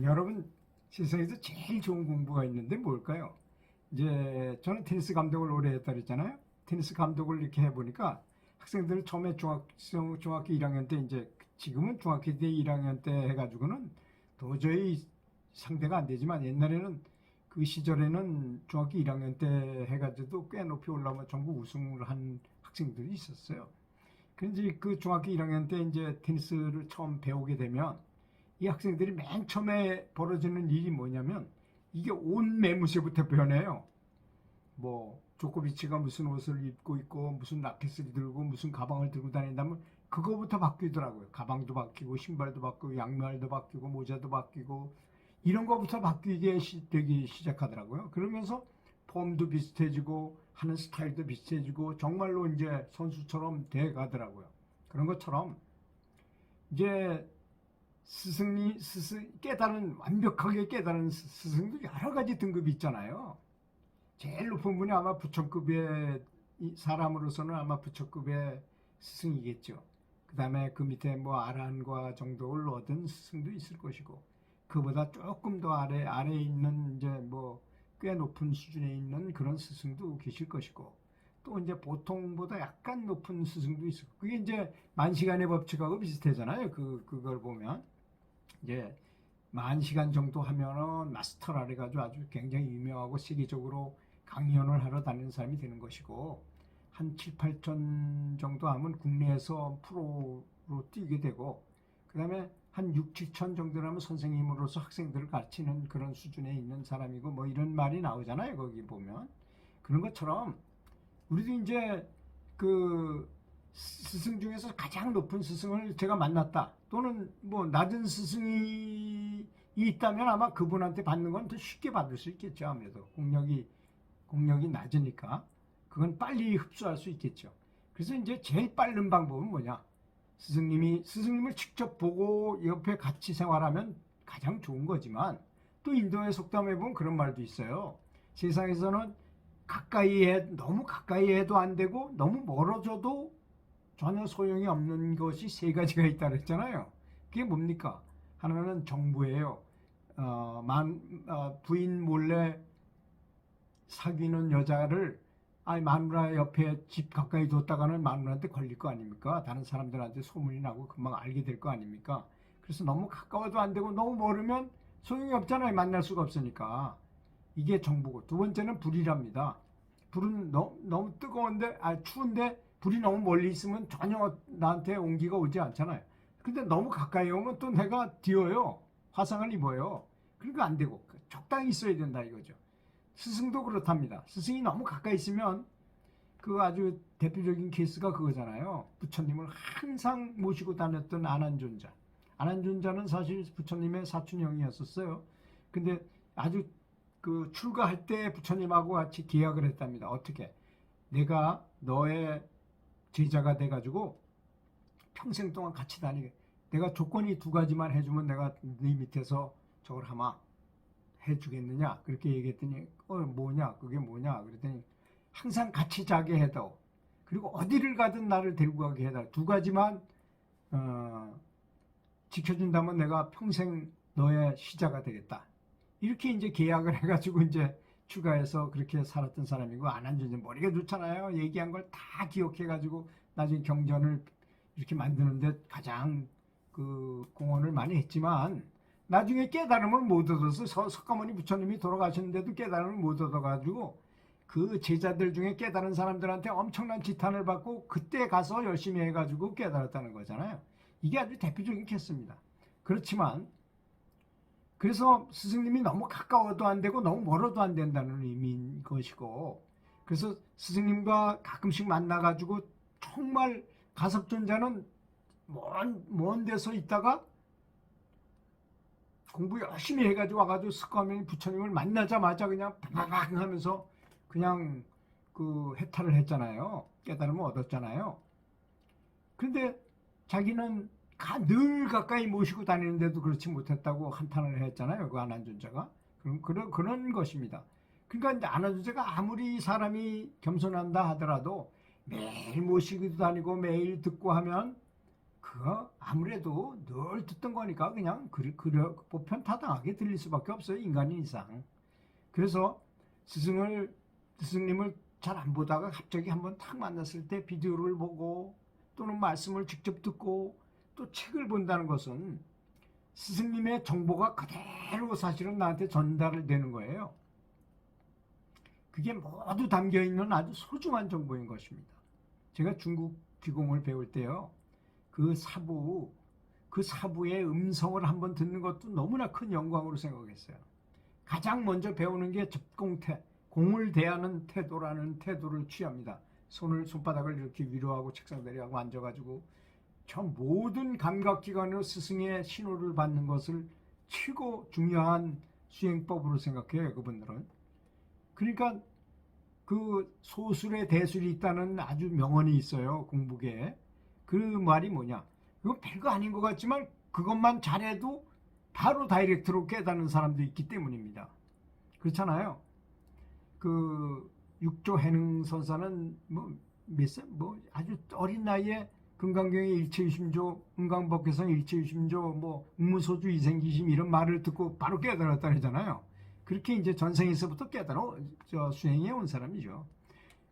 여러분, 세상에서 제일 좋은 공부가 있는데 뭘까요? 이제 저는 테니스 감독을 오래 했다 그랬잖아요. 테니스 감독을 이렇게 해보니까 학생들을 처음에 중학교 1학년 때 이제 지금은 중학교 때 1학년 때 해가지고는 도저히 상대가 안 되지만 옛날에는 그 시절에는 중학교 1학년 때 해가지고도 꽤 높이 올라오면 전국 우승을 한 학생들이 있었어요. 그런데 그 중학교 1학년 때 이제 테니스를 처음 배우게 되면 이 학생들이 맨 처음에 벌어지는 일이 뭐냐면 이게 옷 매무새부터 변해요. 뭐 조코비치가 무슨 옷을 입고 있고 무슨 라켓을 들고 무슨 가방을 들고 다닌다면 그거부터 바뀌더라고요. 가방도 바뀌고 신발도 바뀌고 양말도 바뀌고 모자도 바뀌고 이런 거부터 바뀌게 되기 시작하더라고요. 그러면서 폼도 비슷해지고 하는 스타일도 비슷해지고 정말로 이제 선수처럼 돼 가더라고요. 그런 것처럼 이제 완벽하게 깨달은 스승도 여러 가지 등급이 있잖아요. 제일 높은 분이 아마 부처급의 사람으로서는 아마 부처급의 스승이겠죠. 그 다음에 그 밑에 뭐 아란과 정도를 얻은 스승도 있을 것이고, 그보다 조금 더 아래에 있는 이제 뭐 꽤 높은 수준에 있는 그런 스승도 계실 것이고, 또 이제 보통보다 약간 높은 스승도 있을 거고, 그게 이제 만시간의 법칙하고 비슷하잖아요. 그걸 보면. 이제 10,000시간 정도 하면은 마스터라 그래가지고 아주 굉장히 유명하고 세계적으로 강연을 하러 다니는 사람이 되는 것이고, 한 7, 8천 정도 하면 국내에서 프로로 뛰게 되고, 그 다음에 한 6, 7천 정도 하면 선생님으로서 학생들을 가르치는 그런 수준에 있는 사람이고, 뭐 이런 말이 나오잖아요. 거기 보면. 그런 것처럼 우리도 이제 그 스승 중에서 가장 높은 스승을 제가 만났다, 또는 뭐 낮은 스승이 있다면 아마 그분한테 받는 건 더 쉽게 받을 수 있겠죠. 아무래도 공력이 낮으니까 그건 빨리 흡수할 수 있겠죠. 그래서 이제 제일 빠른 방법은 뭐냐? 스승님을 직접 보고 옆에 같이 생활하면 가장 좋은 거지만, 또 인도의 속담에 보면 그런 말도 있어요. 세상에서는 너무 가까이 해도 안 되고 너무 멀어져도 전혀 소용이 없는 것이 세 가지가 있다 그랬잖아요. 그게 뭡니까? 하나는 정부예요. 부인 몰래 사귀는 여자를 마누라 옆에 집 가까이 뒀다가는 마누라한테 걸릴 거 아닙니까? 다른 사람들한테 소문이 나고 금방 알게 될 거 아닙니까? 그래서 너무 가까워도 안 되고 너무 멀으면 소용이 없잖아요. 만날 수가 없으니까. 이게 정보고, 두 번째는 불이랍니다. 불은 너무 뜨거운데, 추운데 불이 너무 멀리 있으면 전혀 나한테 온기가 오지 않잖아요. 근데 너무 가까이 오면 또 내가 뒤어요. 화상을 입어요. 그러니까 안 되고 적당히 있어야 된다 이거죠. 스승도 그렇답니다. 스승이 너무 가까이 있으면, 그 아주 대표적인 케이스가 그거잖아요. 부처님을 항상 모시고 다녔던 안한존자. 안한존자는 사실 부처님의 사촌형이었었어요. 근데 아주 그 출가할 때 부처님하고 같이 계약을 했답니다. 어떻게? 내가 너의 제자가 돼가지고 평생 동안 같이 다니게. 내가 조건이 두 가지만 해주면 내가 네 밑에서 저걸 하마 해주겠느냐? 그렇게 얘기했더니 뭐냐? 그게 뭐냐? 그랬더니 항상 같이 자게 해도, 그리고 어디를 가든 나를 데리고 가게 해다. 두 가지만 지켜준다면 내가 평생 너의 시자가 되겠다. 이렇게 이제 계약을 해가지고 이제 추가해서 그렇게 살았던 사람이고, 안한존자 머리가 좋잖아요. 얘기한 걸 다 기억해가지고 나중에 경전을 이렇게 만드는데 가장 그 공헌을 많이 했지만, 나중에 깨달음을 못 얻어서 석가모니 부처님이 돌아가셨는데도 깨달음을 못 얻어가지고 그 제자들 중에 깨달은 사람들한테 엄청난 지탄을 받고 그때 가서 열심히 해가지고 깨달았다는 거잖아요. 이게 아주 대표적인 케이스입니다. 그렇지만 그래서 스승님이 너무 가까워도 안 되고 너무 멀어도 안 된다는 의미인 것이고, 그래서 스승님과 가끔씩 만나가지고 정말 가섭존자는 먼 데서 있다가 공부 열심히 해가지고 와가지고 석가모니 부처님을 만나자마자 그냥 바바박 하면서 그냥 그 해탈을 했잖아요. 깨달음을 얻었잖아요. 그런데 자기는 늘 가까이 모시고 다니는데도 그렇지 못했다고 한탄을 했잖아요. 그 안한존자가. 그런 것입니다. 그러니까 이제 안한존자가 아무리 사람이 겸손한다 하더라도 매일 모시기도 다니고 매일 듣고 하면 그거 아무래도 늘 듣던 거니까 그냥 보편타당하게 들릴 수밖에 없어요. 인간인 이상. 그래서 스승님을 잘 안 보다가 갑자기 한번 탁 만났을 때 비디오를 보고 또는 말씀을 직접 듣고 또 책을 본다는 것은 스승님의 정보가 그대로 사실은 나한테 전달되는 거예요. 그게 모두 담겨있는 아주 소중한 정보인 것입니다. 제가 중국 기공을 배울 때요. 그 사부의 음성을 한번 듣는 것도 너무나 큰 영광으로 생각했어요. 가장 먼저 배우는 게 접공태, 공을 대하는 태도라는 태도를 취합니다. 손바닥을 이렇게 위로하고 책상 내려하고 앉아가지고 저 모든 감각기관으로 스승의 신호를 받는 것을 최고 중요한 수행법으로 생각해요. 그분들은. 그러니까 그 소술에 대술이 있다는 아주 명언이 있어요. 공부계에. 그 말이 뭐냐. 이거 별거 아닌 것 같지만 그것만 잘해도 바로 다이렉트로 깨닫는 사람도 있기 때문입니다. 그렇잖아요. 그 육조 해능 선사는 아주 어린 나이에 금강경의 일체유심조, 은강법계성 일체유심조, 응무소주 이생기심 이런 말을 듣고 바로 깨달았다 그러잖아요. 그렇게 이제 전생에서부터 수행해 온 사람이죠.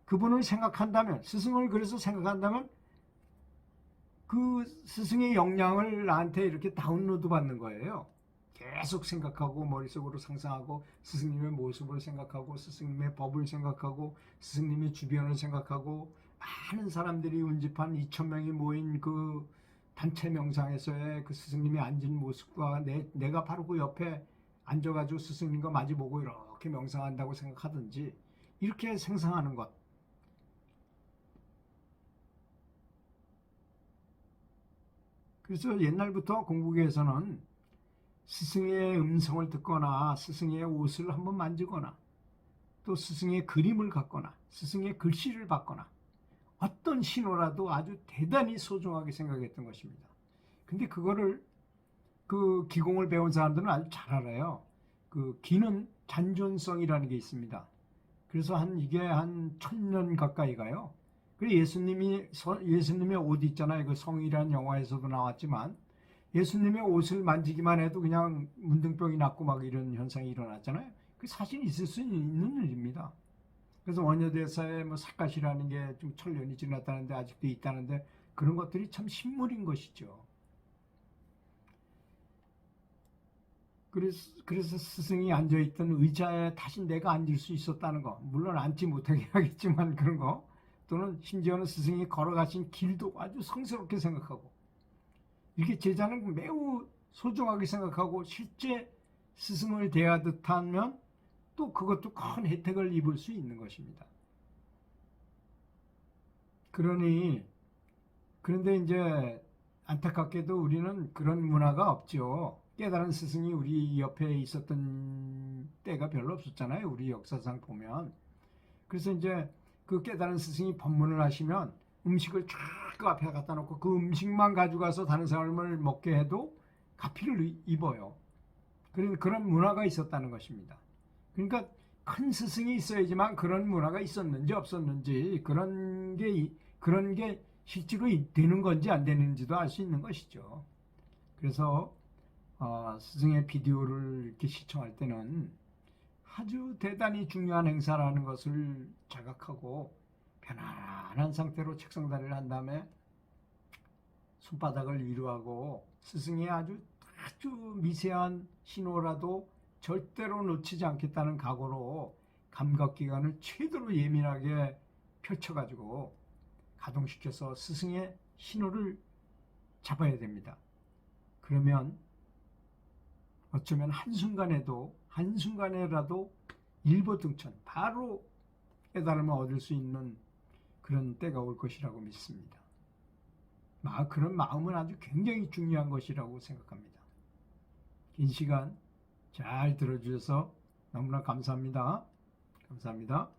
그분을 생각한다면, 스승을 그래서 생각한다면 그 스승의 영향을 나한테 이렇게 다운로드 받는 거예요. 계속 생각하고 머릿속으로 상상하고 스승님의 모습을 생각하고 스승님의 법을 생각하고 스승님의 주변을 생각하고 많은 사람들이 운집한 2,000명이 모인 그 단체 명상에서의 그 스승님이 앉은 모습과 내가 바로 그 옆에 앉아가지고 스승님과 마주보고 이렇게 명상한다고 생각하든지 이렇게 상상하는 것. 그래서 옛날부터 공부계에서는 스승의 음성을 듣거나 스승의 옷을 한번 만지거나 또 스승의 그림을 갖거나 스승의 글씨를 받거나 어떤 신호라도 아주 대단히 소중하게 생각했던 것입니다. 근데 그거를 그 기공을 배운 사람들은 아주 잘 알아요. 그 기는 잔존성이라는 게 있습니다. 그래서 이게 한 1000년 가까이 가요. 그리고 예수님의 옷 있잖아요. 그 성이라는 영화에서도 나왔지만 예수님의 옷을 만지기만 해도 그냥 문둥병이 났고 막 이런 현상이 일어났잖아요. 그 사실 있을 수 있는 일입니다. 그래서 원효대사에 삿갓이라는 게 좀 1000년이 지났다는데 아직도 있다는데 그런 것들이 참 신물인 것이죠. 그래서 스승이 앉아있던 의자에 다시 내가 앉을 수 있었다는 거, 물론 앉지 못하게 하겠지만 그런 거, 또는 심지어는 스승이 걸어가신 길도 아주 성스럽게 생각하고 이렇게 제자는 매우 소중하게 생각하고 실제 스승을 대하듯 하면 또 그것도 큰 혜택을 입을 수 있는 것입니다. 그런데 이제 안타깝게도 우리는 그런 문화가 없죠. 깨달은 스승이 우리 옆에 있었던 때가 별로 없었잖아요. 우리 역사상 보면. 그래서 이제 그 깨달은 스승이 법문을 하시면 음식을 쫙 그 앞에 갖다 놓고 그 음식만 가져가서 다른 사람을 먹게 해도 가피를 입어요. 그런 문화가 있었다는 것입니다. 그러니까 큰 스승이 있어야지만 그런 문화가 있었는지 없었는지 그런 게 실제로 되는 건지 안 되는지도 알 수 있는 것이죠. 그래서 스승의 비디오를 이렇게 시청할 때는 아주 대단히 중요한 행사라는 것을 자각하고 편안한 상태로 책상다리를 한 다음에 손바닥을 위로하고 스승의 아주 미세한 신호라도 절대로 놓치지 않겠다는 각오로 감각기관을 최대로 예민하게 펼쳐가지고 가동시켜서 스승의 신호를 잡아야 됩니다. 그러면 어쩌면 한순간에라도 일보등천 바로 깨달음을 얻을 수 있는 그런 때가 올 것이라고 믿습니다. 그런 마음은 아주 굉장히 중요한 것이라고 생각합니다. 긴 시간 잘 들어주셔서 너무나 감사합니다. 감사합니다.